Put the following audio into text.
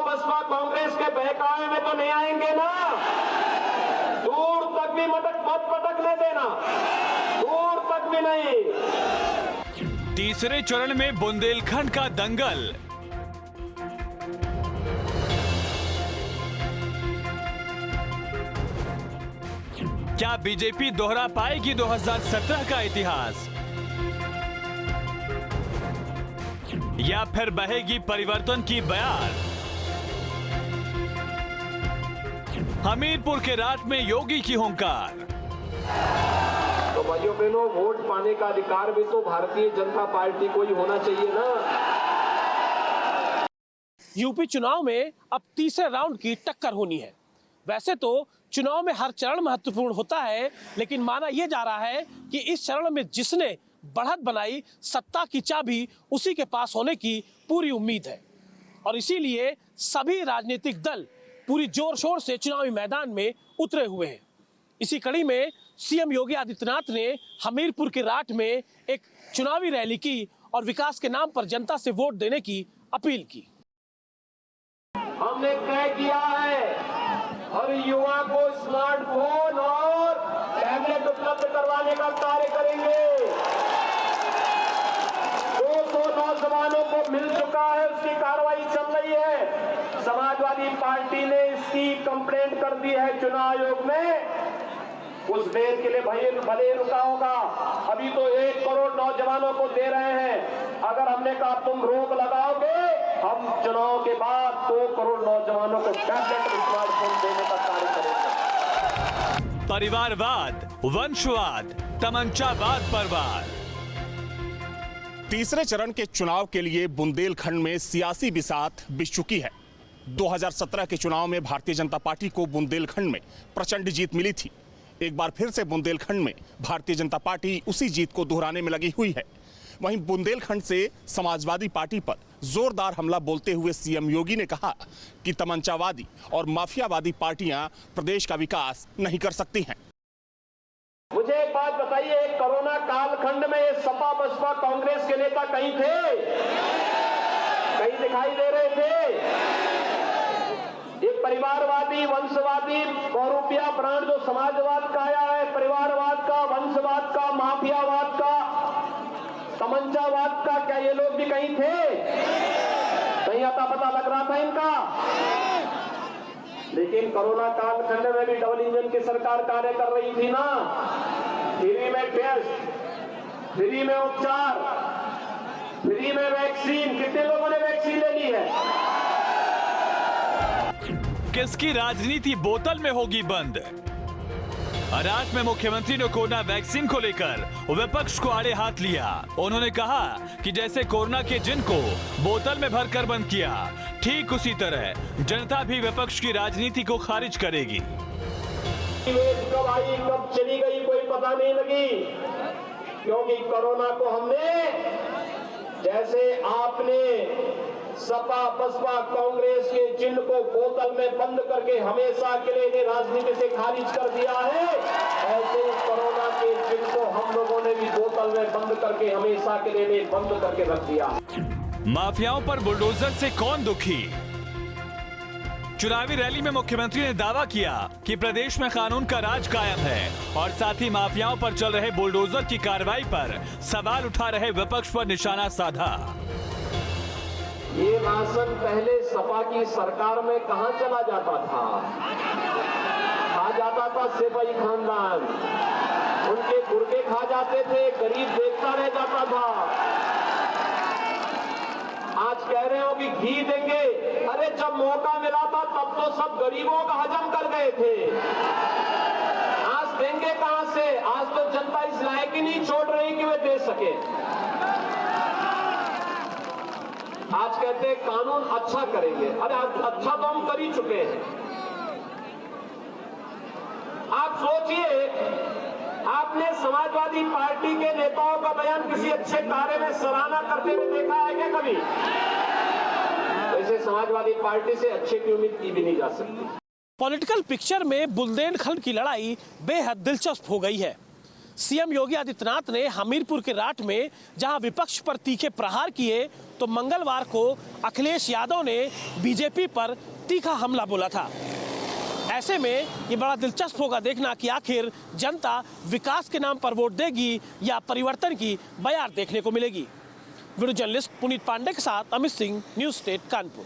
बसपा कांग्रेस के बहकावे में तो नहीं आएंगे ना। दूर तक भी मत पटकने देना, दूर तक भी नहीं। तीसरे चरण में बुंदेलखंड का दंगल। क्या बीजेपी दोहरा पाएगी 2017 का इतिहास, या फिर बहेगी परिवर्तन की बयार? हमीरपुर के रात में योगी की हुंकार। तो भाइयों बहनों, वोट पाने का अधिकार भी तो भारतीय जनता पार्टी को ही होना चाहिए ना। यूपी चुनाव में अब तीसरे राउंड की टक्कर होनी है। वैसे तो चुनाव में हर चरण महत्वपूर्ण होता है, लेकिन माना यह जा रहा है कि इस चरण में जिसने बढ़त बनाई, सत्ता की चाबी उसी के पास होने की पूरी उम्मीद है। और इसीलिए सभी राजनीतिक दल पूरी जोर शोर से चुनावी मैदान में उतरे हुए हैं। इसी कड़ी में सीएम योगी आदित्यनाथ ने हमीरपुर के राट में एक चुनावी रैली की और विकास के नाम पर जनता से वोट देने की अपील की। हमने तय किया है हर युवा को स्मार्टफोन और टैबलेट उपलब्ध करवाने का कार्य करेंगे। 200 नौजवानों को मिल चुका है, उसकी कार्रवाई चल रही है। समाजवादी पार्टी ने इसकी कंप्लेंट कर दी है चुनाव आयोग में। उस देर के लिए भले रुका होगा, अभी तो 1 करोड़ नौजवानों को दे रहे हैं। अगर हमने कहा तुम रोक लगाओगे, हम चुनाव के बाद 2 करोड़ नौजवानों को टैबलेट स्मार्टफोन देने का कार्य करेंगे। परिवारवाद, वंशवाद, तमंचावाद पर वार। तीसरे चरण के चुनाव के लिए बुंदेलखंड में सियासी बिसात बिछ चुकी है। 2017 के चुनाव में भारतीय जनता पार्टी को बुंदेलखंड में प्रचंड जीत मिली थी। एक बार फिर से बुंदेलखंड में भारतीय जनता पार्टी उसी जीत को दोहराने में लगी हुई है। वहीं बुंदेलखंड से समाजवादी पार्टी पर जोरदार हमला बोलते हुए सीएम योगी ने कहा कि तमंचावादी और माफियावादी पार्टियां प्रदेश का विकास नहीं कर सकती हैं। मुझे एक बात बताइए, कोरोना कालखंड में ये सपा बसपा कांग्रेस के नेता कहीं थे? कहीं दिखाई दे रहे थे? ये परिवारवादी, वंशवादी, बहुरूपिया ब्रांड जो समाजवाद का आया है, परिवारवाद का, वंशवाद का, माफियावाद का, तमंचावाद का, क्या ये लोग भी कहीं थे? कहीं आता पता लग रहा था इनका? लेकिन कोरोना कालखंड में भी डबल इंजन की सरकार कार्य कर रही थी ना। फ्री में टेस्ट, फ्री में उपचार, फ्री में वैक्सीन। कितने लोगों ने वैक्सीन ले ली है? किसकी राजनीति बोतल में होगी बंद? रात में मुख्यमंत्री ने कोरोना वैक्सीन को लेकर विपक्ष को आड़े हाथ लिया। उन्होंने कहा कि जैसे कोरोना के जिन को बोतल में भरकर बंद किया, ठीक उसी तरह जनता भी विपक्ष की राजनीति को खारिज करेगी। कब आई कब चली गई कोई पता नहीं लगी, क्योंकि कोरोना को हमने, जैसे आपने सपा बसपा कांग्रेस के चिन्ह को बोतल में बंद करके हमेशा के लिए राजनीति से खारिज कर दिया है, ऐसे कोरोना के चिन्ह को हम लोगों ने भी बोतल में बंद करके हमेशा के लिए बंद करके रख दिया। माफियाओं पर बुलडोजर से कौन दुखी? चुनावी रैली में मुख्यमंत्री ने दावा किया कि प्रदेश में कानून का राज कायम है और साथ ही माफियाओं पर चल रहे बुलडोजर की कार्रवाई पर सवाल उठा रहे विपक्ष पर निशाना साधा। ये राशन पहले सपा की सरकार में कहां चला जाता था? खा जाता था सिपाही खानदान, उनके गुर्दे खा जाते थे, गरीब देखता रह जाता था। आज कह रहे हो कि घी देंगे। अरे जब मौका मिला था तब तो सब गरीबों का हजम कर गए थे। आज देंगे कहां से? आज तो जनता इस लायक ही नहीं छोड़ रही कि वे दे सके। आज कहते हैं कानून अच्छा करेंगे। अरे अच्छा तो हम कर ही चुके हैं। आप सोचिए, आपने समाजवादी पार्टी के नेताओं का बयान किसी अच्छे कार्य में सराहना करते हुए देखा है क्या कभी? वैसे समाजवादी पार्टी से अच्छे की उम्मीद की भी नहीं जा सकती। पॉलिटिकल पिक्चर में बुंदेलखंड की लड़ाई बेहद दिलचस्प हो गई है। सीएम योगी आदित्यनाथ ने हमीरपुर के राठ में जहां विपक्ष पर तीखे प्रहार किए, तो मंगलवार को अखिलेश यादव ने बीजेपी पर तीखा हमला बोला था। ऐसे में ये बड़ा दिलचस्प होगा देखना कि आखिर जनता विकास के नाम पर वोट देगी या परिवर्तन की बयार देखने को मिलेगी। वीडियो जर्नलिस्ट पुनीत पांडे के साथ अमित सिंह, न्यूज़ स्टेट कानपुर।